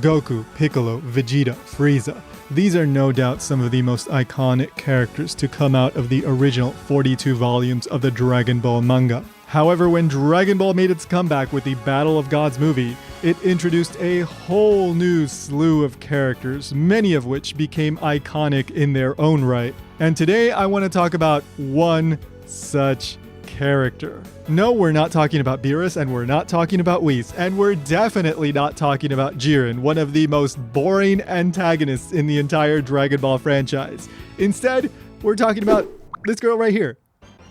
Goku, Piccolo, Vegeta, Frieza. These are no doubt some of the most iconic characters to come out of the original 42 volumes of the Dragon Ball manga. However, when Dragon Ball made its comeback with the Battle of Gods movie, it introduced a whole new slew of characters, many of which became iconic in their own right. And today I want to talk about one such character. No, we're not talking about Beerus, and we're not talking about Whis, and we're definitely not talking about Jiren, one of the most boring antagonists in the entire Dragon Ball franchise. Instead, we're talking about this girl right here.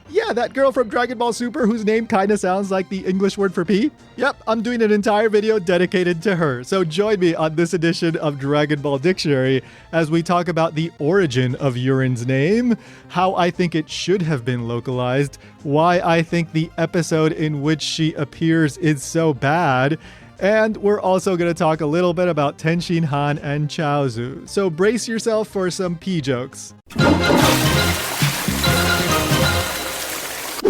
Yeah, that girl from Dragon Ball Super whose name kinda sounds like the English word for pee. Yep, I'm doing an entire video dedicated to her. So join me on this edition of Dragon Ball Dictionary as we talk about the origin of Yurin's name, how I think it should have been localized, why I think the episode in which she appears is so bad, and we're also going to talk a little bit about Tenshinhan and Chaozu. So brace yourself for some pee jokes.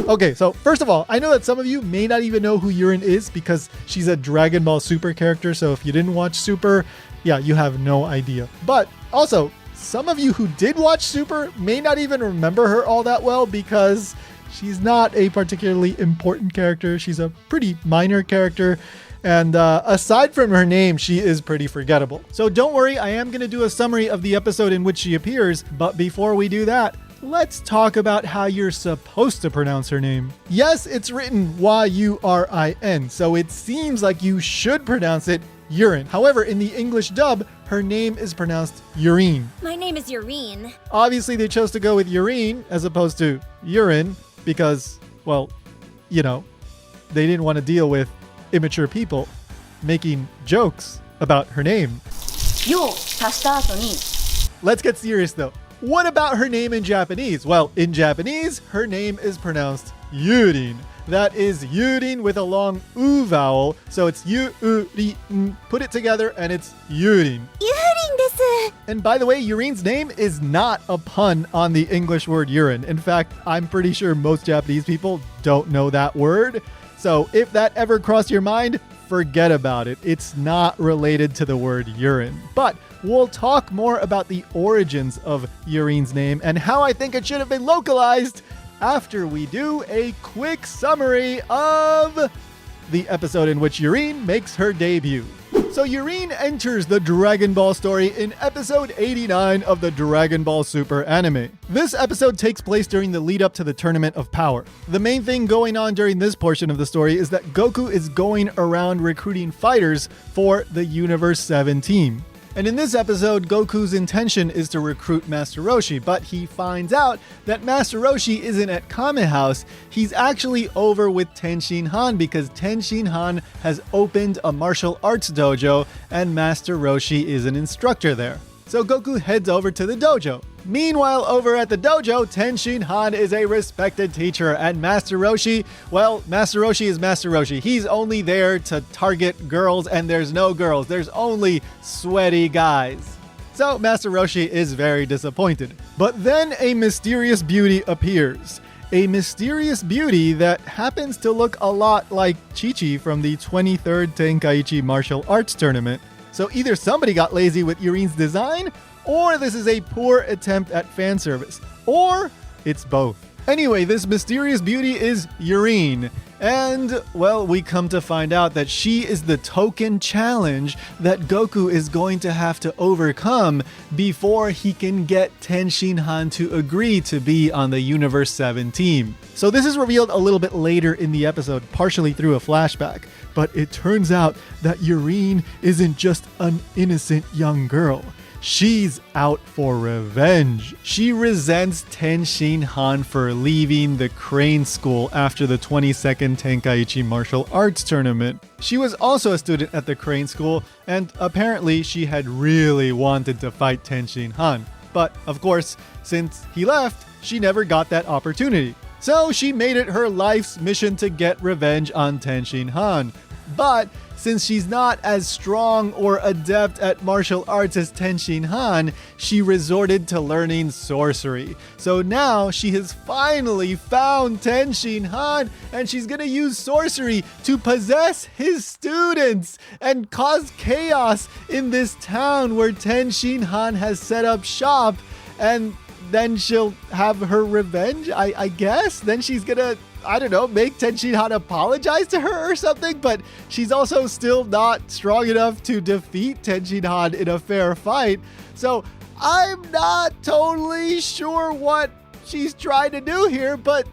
Okay, so first of all, I know that some of you may not even know who Yurin is because she's a Dragon Ball Super character, so if you didn't watch Super, yeah, you have no idea. But also, some of you who did watch Super may not even remember her all that well because she's not a particularly important character. She's a pretty minor character. And aside from her name, she is pretty forgettable. So don't worry, I am going to do a summary of the episode in which she appears. But before we do that, let's talk about how you're supposed to pronounce her name. Yes, it's written Y-U-R-I-N, so it seems like you should pronounce it Yurin. However, in the English dub, her name is pronounced Yurin. My name is Yurin. Obviously, they chose to go with Yurin as opposed to Yurin because, well, you know, they didn't want to deal with immature people making jokes about her name. Let's get serious though. What about her name in Japanese? Well, in Japanese, her name is pronounced Yurin. That is Yurin with a long U vowel, so it's Yurin. Put it together and it's Yurin. Yurin desu. And by the way, Yurin's name is not a pun on the English word urine. In fact, I'm pretty sure most Japanese people don't know that word. So if that ever crossed your mind, forget about it. It's not related to the word urine. But we'll talk more about the origins of Yurin's name and how I think it should have been localized after we do a quick summary of the episode in which Yurin makes her debut. So Yurin enters the Dragon Ball story in episode 89 of the Dragon Ball Super anime. This episode takes place during the lead up to the Tournament of Power. The main thing going on during this portion of the story is that Goku is going around recruiting fighters for the Universe 7 team. And in this episode, Goku's intention is to recruit Master Roshi, but he finds out that Master Roshi isn't at Kame House. He's actually over with Tenshinhan because Tenshinhan has opened a martial arts dojo and Master Roshi is an instructor there. So Goku heads over to the dojo. Meanwhile, over at the dojo, Tenshinhan is a respected teacher, and Master Roshi, well, Master Roshi is Master Roshi. He's only there to target girls, and there's no girls. There's only sweaty guys. So Master Roshi is very disappointed. But then a mysterious beauty appears. A mysterious beauty that happens to look a lot like Chi-Chi from the 23rd Tenkaichi Martial Arts Tournament. So either somebody got lazy with Yurin's design, or this is a poor attempt at fan service, or it's both. Anyway, this mysterious beauty is Yurin, and, well, we come to find out that she is the token challenge that Goku is going to have to overcome before he can get Tenshinhan to agree to be on the Universe 7 team. So this is revealed a little bit later in the episode, partially through a flashback. But it turns out that Yurin isn't just an innocent young girl. She's out for revenge. She resents Tenshinhan for leaving the Crane School after the 22nd Tenkaichi Martial Arts Tournament. She was also a student at the Crane School, and apparently she had really wanted to fight Tenshinhan. But, of course, since he left, she never got that opportunity. So she made it her life's mission to get revenge on Tenshinhan. But since she's not as strong or adept at martial arts as Tenshinhan, she resorted to learning sorcery. So now she has finally found Tenshinhan, and she's gonna use sorcery to possess his students and cause chaos in this town where Tenshinhan has set up shop. And then she'll have her revenge, I guess. Then she's gonna, I don't know, make Tenshinhan apologize to her or something, but she's also still not strong enough to defeat Tenshinhan in a fair fight. So I'm not totally sure what she's trying to do here, but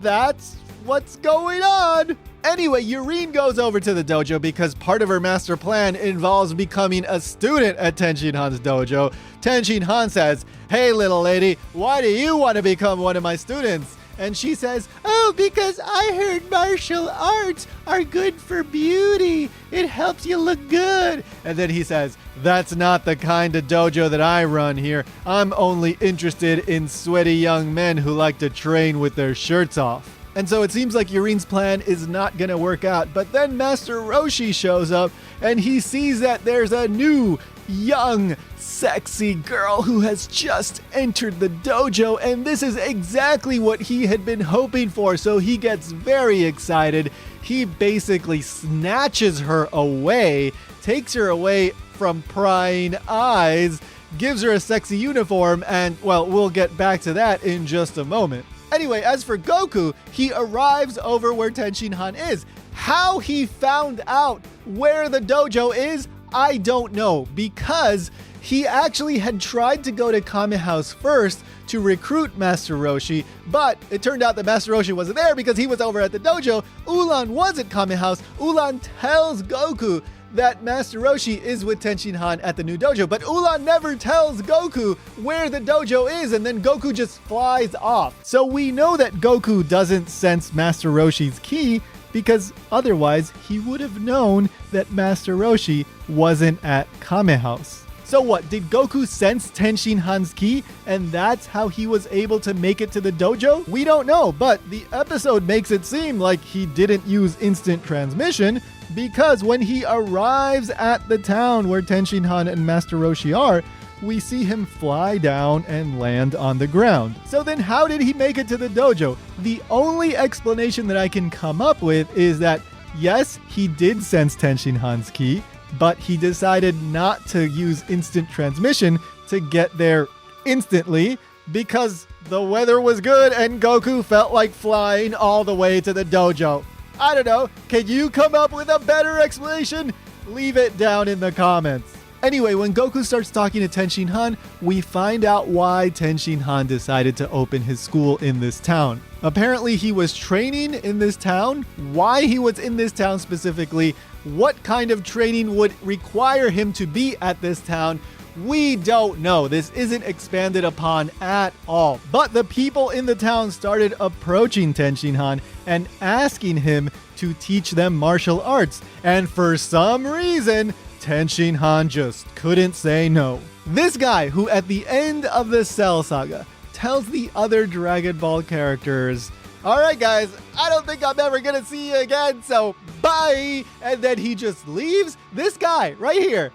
that's what's going on. Anyway, Yurin goes over to the dojo because part of her master plan involves becoming a student at Tenshinhan's dojo. Tenshinhan says, "Hey, little lady, why do you want to become one of my students?" And she says, "Oh, because I heard martial arts are good for beauty. It helps you look good." And then he says, "That's not the kind of dojo that I run here. I'm only interested in sweaty young men who like to train with their shirts off." And so it seems like Yurin's plan is not going to work out. But then Master Roshi shows up and he sees that there's a new, young, sexy girl who has just entered the dojo. And this is exactly what he had been hoping for. So he gets very excited. He basically snatches her away, takes her away from prying eyes, gives her a sexy uniform. And, well, we'll get back to that in just a moment. Anyway, as for Goku, he arrives over where Tenshinhan is. How he found out where the dojo is, I don't know, because he actually had tried to go to Kame House first to recruit Master Roshi, but it turned out that Master Roshi wasn't there because he was over at the dojo. Ulan was at Kame House. Ulan tells Goku that Master Roshi is with Tenshinhan at the new dojo, but Ulan never tells Goku where the dojo is, and then Goku just flies off. So we know that Goku doesn't sense Master Roshi's ki, because otherwise he would have known that Master Roshi wasn't at Kame House. So what, did Goku sense Tenshinhan's ki, and that's how he was able to make it to the dojo? We don't know, but the episode makes it seem like he didn't use instant transmission, because when he arrives at the town where Tenshinhan and Master Roshi are, we see him fly down and land on the ground. So then how did he make it to the dojo? The only explanation that I can come up with is that, yes, he did sense Tenshinhan's ki, but he decided not to use instant transmission to get there instantly because the weather was good and Goku felt like flying all the way to the dojo. I don't know. Can you come up with a better explanation? Leave it down in the comments. Anyway, when Goku starts talking to Tenshinhan, we find out why Tenshinhan decided to open his school in this town. Apparently, he was training in this town. Why he was in this town specifically, what kind of training would require him to be at this town, we don't know. This isn't expanded upon at all. But the people in the town started approaching Tenshinhan and asking him to teach them martial arts. And for some reason, Tenshinhan just couldn't say no. This guy, who at the end of the Cell Saga tells the other Dragon Ball characters, "All right, guys, I don't think I'm ever gonna see you again, so bye." And then he just leaves. This guy right here,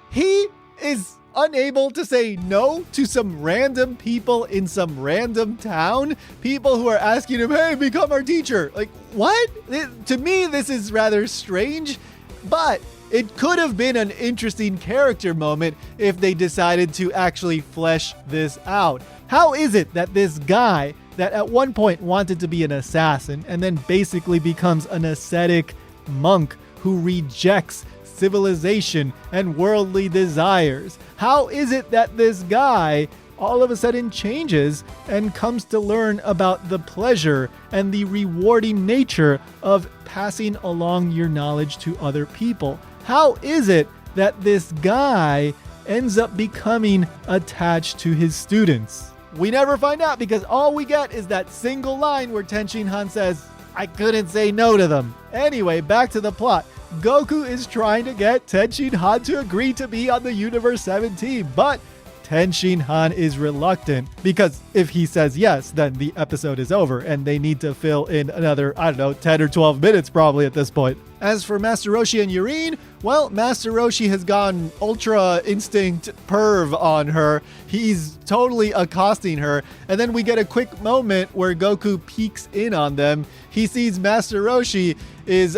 he is unable to say no to some random people in some random town. People who are asking him, "Hey, become our teacher." Like, what? To me, this is rather strange, but it could have been an interesting character moment if they decided to actually flesh this out. How is it that this guy that at one point wanted to be an assassin and then basically becomes an ascetic monk who rejects civilization and worldly desires, how is it that this guy all of a sudden changes and comes to learn about the pleasure and the rewarding nature of passing along your knowledge to other people? How is it that this guy ends up becoming attached to his students? We never find out because all we get is that single line where Tenshinhan says, "I couldn't say no to them." Anyway, back to the plot. Goku is trying to get Tenshinhan to agree to be on the Universe 7 team, but Tenshinhan is reluctant because if he says yes, then the episode is over and they need to fill in another, 10 or 12 minutes probably at this point. As for Master Roshi and Yurin, well, Master Roshi has gone ultra instinct perv on her. He's totally accosting her. And then we get a quick moment where Goku peeks in on them. He sees Master Roshi is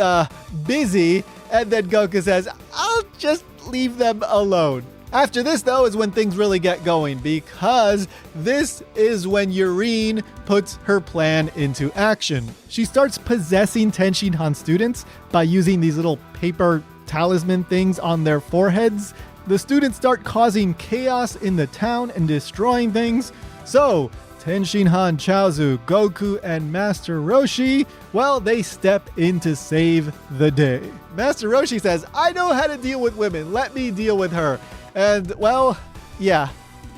busy, and then Goku says, I'll just leave them alone. After this, though, is when things really get going, because this is when Yurin puts her plan into action. She starts possessing Tenshinhan students by using these little paper talisman things on their foreheads. The students start causing chaos in the town and destroying things. So, Tenshinhan, Chaozu, Goku, and Master Roshi, well, they step in to save the day. Master Roshi says, I know how to deal with women. Let me deal with her. And, well, yeah,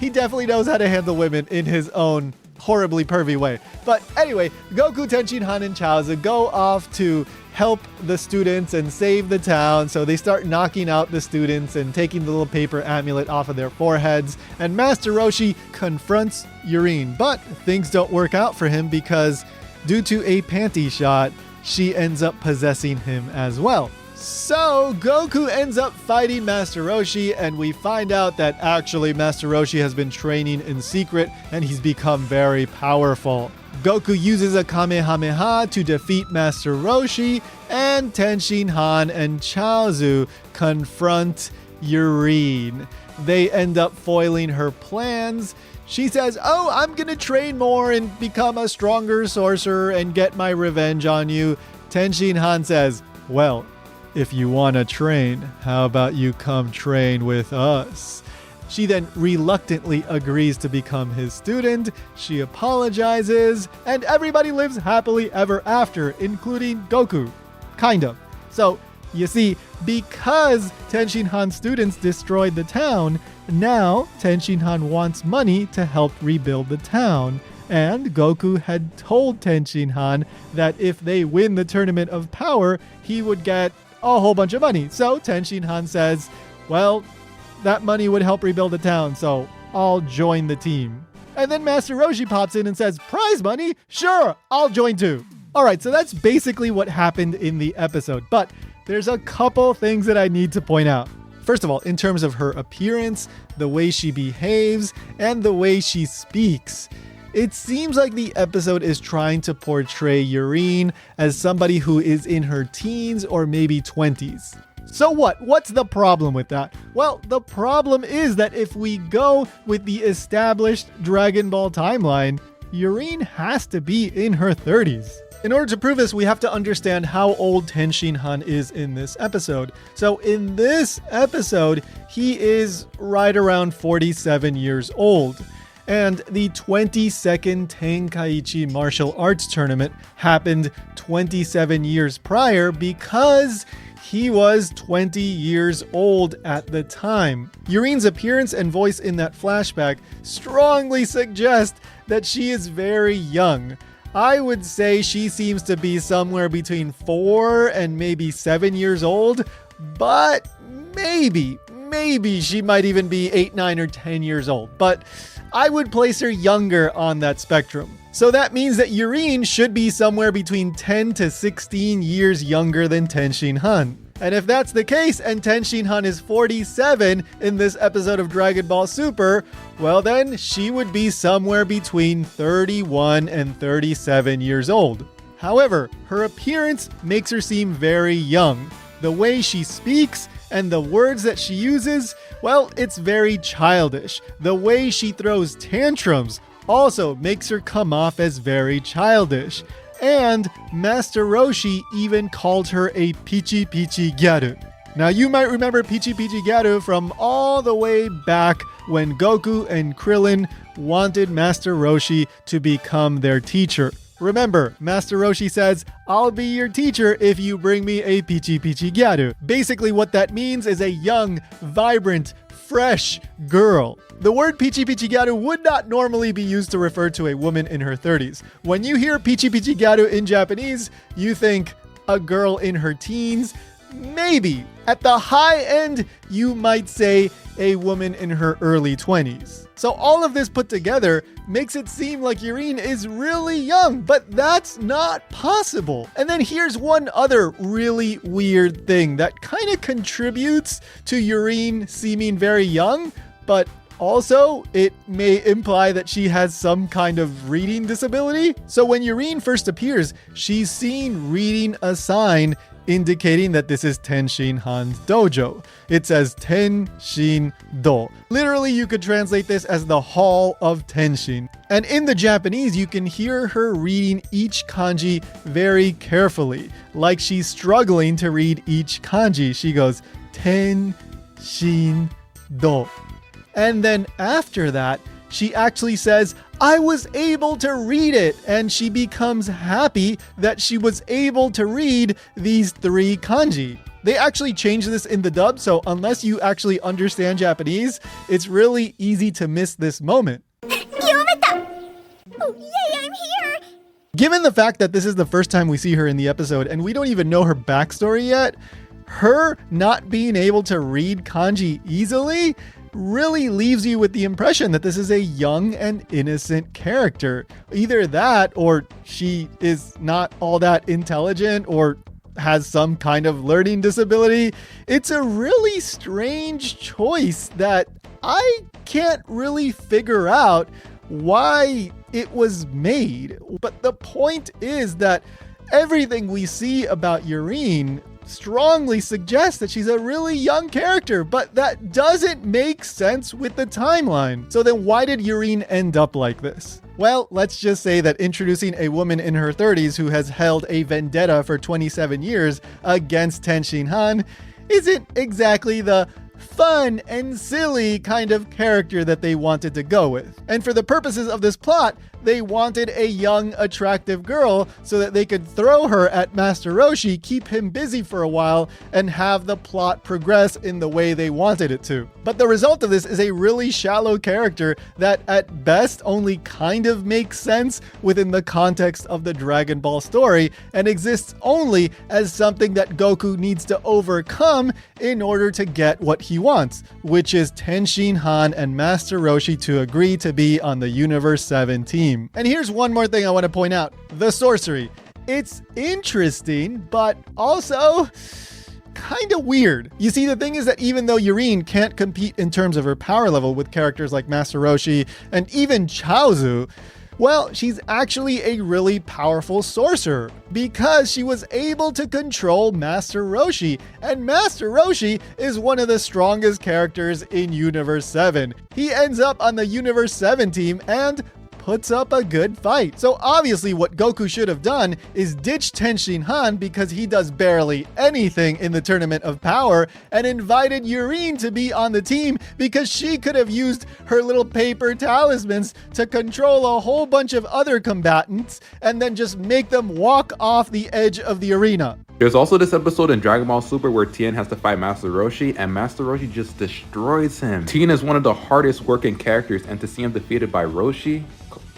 he definitely knows how to handle women in his own horribly pervy way. But anyway, Goku, Tenshinhan, and Chaozu go off to help the students and save the town. So they start knocking out the students and taking the little paper amulet off of their foreheads. And Master Roshi confronts Yurin. But things don't work out for him because due to a panty shot, she ends up possessing him as well. So Goku ends up fighting Master Roshi, and we find out that actually Master Roshi has been training in secret and he's become very powerful. Goku uses a Kamehameha to defeat Master Roshi, and Tenshinhan and Chaozu confront Yurin. They end up foiling her plans. She says, oh, I'm gonna train more and become a stronger sorcerer and get my revenge on you. Tenshinhan says, well, if you want to train, how about you come train with us? She then reluctantly agrees to become his student. She apologizes, and everybody lives happily ever after, including Goku. Kind of. So, you see, because Tenshinhan students destroyed the town, now Tenshinhan wants money to help rebuild the town. And Goku had told Tenshinhan that if they win the Tournament of Power, he would get a whole bunch of money. So Tenshinhan says, well, that money would help rebuild the town, so I'll join the team. And then Master Roshi pops in and says, prize money? Sure, I'll join too. All right, so that's basically what happened in the episode, but there's a couple things that I need to point out. First of all, in terms of her appearance, the way she behaves, and the way she speaks, it seems like the episode is trying to portray Yurin as somebody who is in her teens or maybe 20s. So what? What's the problem with that? Well, the problem is that if we go with the established Dragon Ball timeline, Yurin has to be in her 30s. In order to prove this, we have to understand how old Tenshinhan is in this episode. So in this episode, he is right around 47 years old. And the 22nd Tenkaichi martial arts tournament happened 27 years prior because he was 20 years old at the time. Yurin's appearance and voice in that flashback strongly suggest that she is very young. I would say she seems to be somewhere between 4 and maybe 7 years old, but maybe she might even be 8, 9, or 10 years old. But I would place her younger on that spectrum. So that means that Yurin should be somewhere between 10 to 16 years younger than Tenshinhan. And if that's the case, and Tenshinhan is 47 in this episode of Dragon Ball Super, well then, she would be somewhere between 31 and 37 years old. However, her appearance makes her seem very young. The way she speaks and the words that she uses, well, it's very childish. The way she throws tantrums also makes her come off as very childish. And Master Roshi even called her a Pichi Pichi Gyaru. Now you might remember Pichi Pichi Gyaru from all the way back when Goku and Krillin wanted Master Roshi to become their teacher. Remember, Master Roshi says, I'll be your teacher if you bring me a Pichi Pichi Gyaru. Basically what that means is a young, vibrant, fresh girl. The word Pichi Pichi Gyaru would not normally be used to refer to a woman in her 30s. When you hear Pichi Pichi Gyaru in Japanese, you think a girl in her teens, maybe. At the high end, you might say a woman in her early 20s. So all of this put together makes it seem like Yurin is really young, but that's not possible. And then here's one other really weird thing that kind of contributes to Yurin seeming very young, but also, it may imply that she has some kind of reading disability. So when Yurin first appears, she's seen reading a sign indicating that this is Tenshinhan's dojo. It says Tenshin-do. Literally, you could translate this as the Hall of Tenshin. And in the Japanese, you can hear her reading each kanji very carefully, like she's struggling to read each kanji. She goes, Tenshin-do. And then after that, she actually says, I was able to read it. And she becomes happy that she was able to read these 3 kanji. They actually changed this in the dub, so unless you actually understand Japanese, it's really easy to miss this moment. Yometa! Oh, yay, I'm here! Given the fact that this is the first time we see her in the episode and we don't even know her backstory yet, her not being able to read kanji easily really leaves you with the impression that this is a young and innocent character. Either that, or she is not all that intelligent, or has some kind of learning disability. It's a really strange choice that I can't really figure out why it was made. But the point is that everything we see about Yurin strongly suggests that she's a really young character, but that doesn't make sense with the timeline. So then why did Yurin end up like this? Well, let's just say that introducing a woman in her 30s who has held a vendetta for 27 years against Tenshinhan isn't exactly the fun and silly kind of character that they wanted to go with. And for the purposes of this plot, they wanted a young, attractive girl so that they could throw her at Master Roshi, keep him busy for a while, and have the plot progress in the way they wanted it to. But the result of this is a really shallow character that at best only kind of makes sense within the context of the Dragon Ball story and exists only as something that Goku needs to overcome in order to get what he wants, which is Tenshinhan and Master Roshi to agree to be on the Universe 7 team. And here's one more thing I want to point out. The sorcery. It's interesting, but also kind of weird. You see, the thing is that even though Yurin can't compete in terms of her power level with characters like Master Roshi and even Chaozu, well, she's actually a really powerful sorcerer because she was able to control Master Roshi, and Master Roshi is one of the strongest characters in Universe 7. He ends up on the Universe 7 team and puts up a good fight. So obviously what Goku should have done is ditch Tenshinhan because he does barely anything in the Tournament of Power and invited Yurin to be on the team because she could have used her little paper talismans to control a whole bunch of other combatants and then just make them walk off the edge of the arena. There's also this episode in Dragon Ball Super where Tien has to fight Master Roshi, and Master Roshi just destroys him. Tien is one of the hardest working characters, and to see him defeated by Roshi,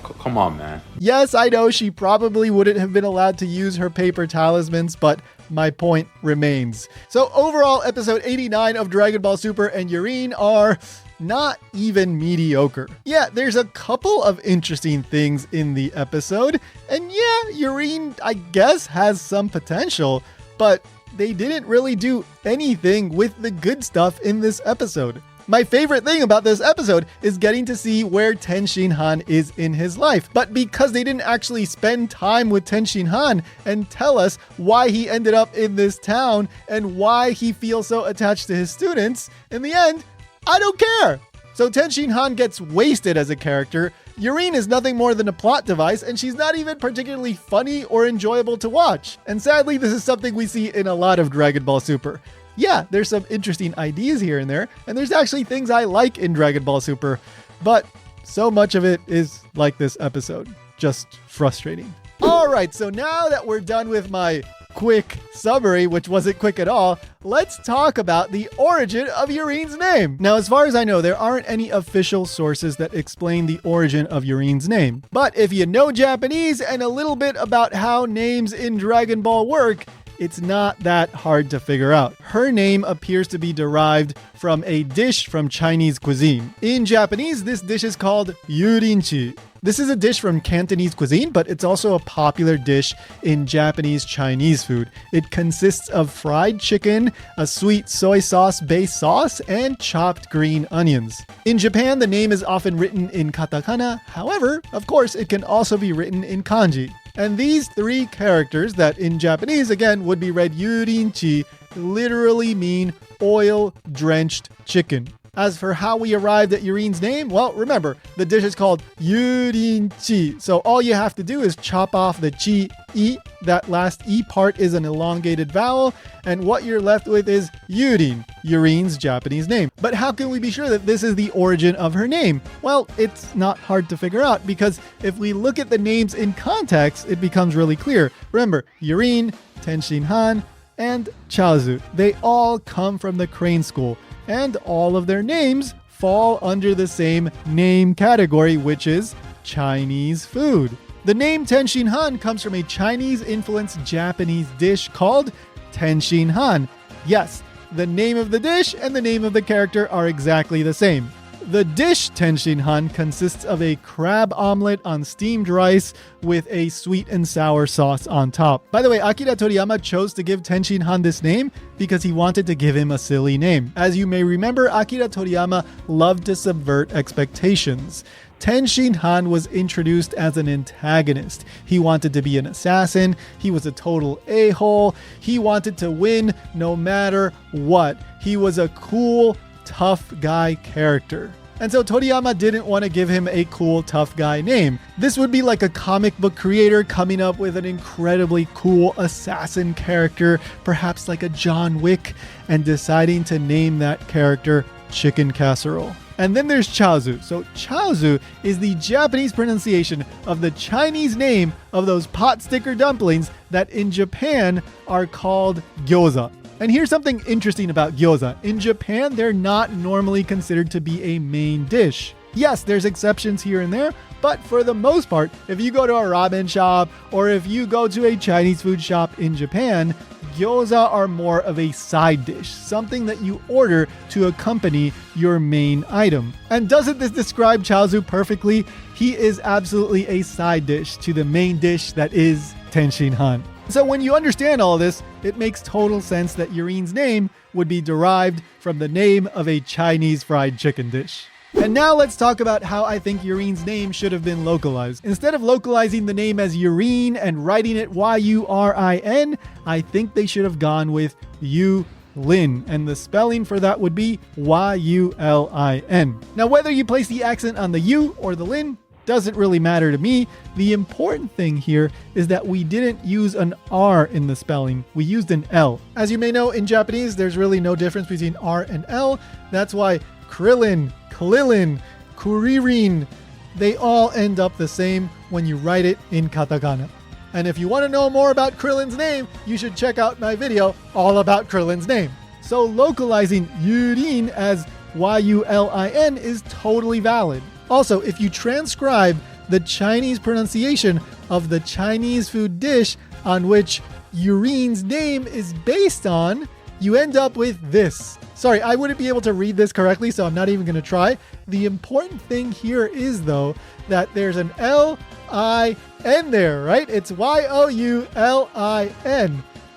come on, man. Yes, I know she probably wouldn't have been allowed to use her paper talismans, but my point remains. So overall, episode 89 of Dragon Ball Super and Yurin are not even mediocre. Yeah, there's a couple of interesting things in the episode, and yeah, Yurin, I guess, has some potential, but they didn't really do anything with the good stuff in this episode. My favorite thing about this episode is getting to see where Tenshinhan is in his life. But because they didn't actually spend time with Tenshinhan and tell us why he ended up in this town and why he feels so attached to his students, in the end, I don't care. So Tenshinhan gets wasted as a character. Yurin is nothing more than a plot device, and she's not even particularly funny or enjoyable to watch. And sadly, this is something we see in a lot of Dragon Ball Super. Yeah, there's some interesting ideas here and there, and there's actually things I like in Dragon Ball Super, but so much of it is like this episode, just frustrating. All right, so now that we're done with my quick summary, which wasn't quick at all, let's talk about the origin of Yurin's name. Now, as far as I know, there aren't any official sources that explain the origin of Yurin's name. But if you know Japanese and a little bit about how names in Dragon Ball work, it's not that hard to figure out. Her name appears to be derived from a dish from Chinese cuisine. In Japanese, this dish is called yurinchi. This is a dish from Cantonese cuisine, but it's also a popular dish in Japanese Chinese food. It consists of fried chicken, a sweet soy sauce-based sauce, and chopped green onions. In Japan, the name is often written in katakana. However, of course, it can also be written in kanji. And these three characters that in Japanese, again, would be read yurinchi, literally mean oil-drenched chicken. As for how we arrived at Yurin's name, well, remember, the dish is called yurinchi. So all you have to do is chop off the chi, e. That last e part is an elongated vowel, and what you're left with is Yurin, Yurin's Japanese name. But how can we be sure that this is the origin of her name? Well, it's not hard to figure out, because if we look at the names in context, it becomes really clear. Remember, Yurin, Tenshinhan, and Chaozu, they all come from the Crane School. And all of their names fall under the same name category, which is Chinese food. The name Tenshinhan comes from a Chinese-influenced Japanese dish called Tenshinhan. Yes, the name of the dish and the name of the character are exactly the same. The dish Tenshinhan consists of a crab omelet on steamed rice with a sweet and sour sauce on top. By the way, Akira Toriyama chose to give Tenshinhan this name because he wanted to give him a silly name. As you may remember, Akira Toriyama loved to subvert expectations. Tenshinhan was introduced as an antagonist. He wanted to be an assassin. He was a total a-hole. He wanted to win no matter what. He was a cool, tough guy character. And so Toriyama didn't want to give him a cool, tough guy name. This would be like a comic book creator coming up with an incredibly cool assassin character, perhaps like a John Wick, and deciding to name that character Chicken Casserole. And then there's Chaozu. So Chaozu is the Japanese pronunciation of the Chinese name of those pot sticker dumplings that in Japan are called gyoza. And here's something interesting about gyoza. In Japan, they're not normally considered to be a main dish. Yes, there's exceptions here and there, but for the most part, if you go to a ramen shop or if you go to a Chinese food shop in Japan, gyoza are more of a side dish, something that you order to accompany your main item. And doesn't this describe Chaozu perfectly? He is absolutely a side dish to the main dish that is Tenshinhan. So when you understand all this, it makes total sense that Yurin's name would be derived from the name of a Chinese fried chicken dish. And now let's talk about how I think Yurin's name should have been localized. Instead of localizing the name as Yurin and writing it Y-U-R-I-N, I think they should have gone with Yulin, and the spelling for that would be Y-U-L-I-N. Now, whether you place the accent on the U or the Lin doesn't really matter to me. The important thing here is that we didn't use an R in the spelling. We used an L. As you may know, in Japanese, there's really no difference between R and L. That's why Krillin, Klilin, Kuririn, they all end up the same when you write it in katakana. And if you want to know more about Krillin's name, you should check out my video all about Krillin's name. So localizing Yurin as Y-U-L-I-N is totally valid. Also, if you transcribe the Chinese pronunciation of the Chinese food dish on which Yurin's name is based on, you end up with this. Sorry, I wouldn't be able to read this correctly, so I'm not even going to try. The important thing here is, though, that there's an L-I-N there, right? It's Y-O-U-L-I-N.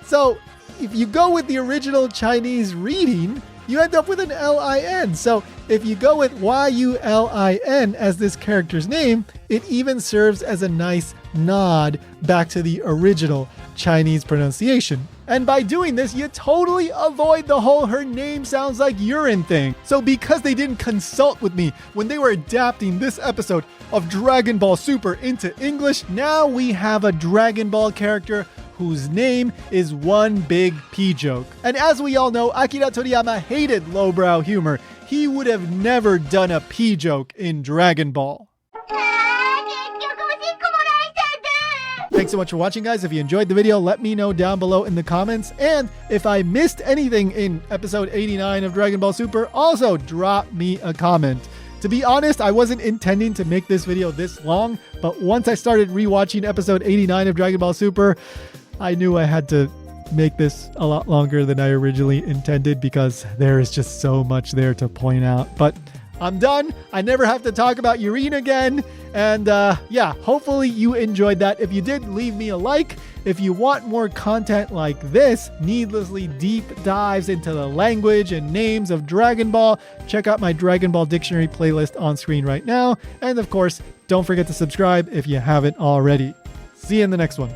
So if you go with the original Chinese reading, you end up with an L-I-N. So if you go with Y-U-L-I-N as this character's name, it even serves as a nice nod back to the original Chinese pronunciation. And by doing this, you totally avoid the whole her name sounds like urine thing. So because they didn't consult with me when they were adapting this episode of Dragon Ball Super into English, now we have a Dragon Ball character whose name is one big pee joke. And as we all know, Akira Toriyama hated lowbrow humor. He would have never done a pee joke in Dragon Ball. Thanks so much for watching, guys. If you enjoyed the video, let me know down below in the comments. And if I missed anything in episode 89 of Dragon Ball Super, also drop me a comment. To be honest, I wasn't intending to make this video this long, but once I started rewatching episode 89 of Dragon Ball Super, I knew I had to make this a lot longer than I originally intended because there is just so much there to point out. But I'm done. I never have to talk about Yurin again. And yeah, hopefully you enjoyed that. If you did, leave me a like. If you want more content like this, needlessly deep dives into the language and names of Dragon Ball, check out my Dragon Ball Dictionary playlist on screen right now. And of course, don't forget to subscribe if you haven't already. See you in the next one.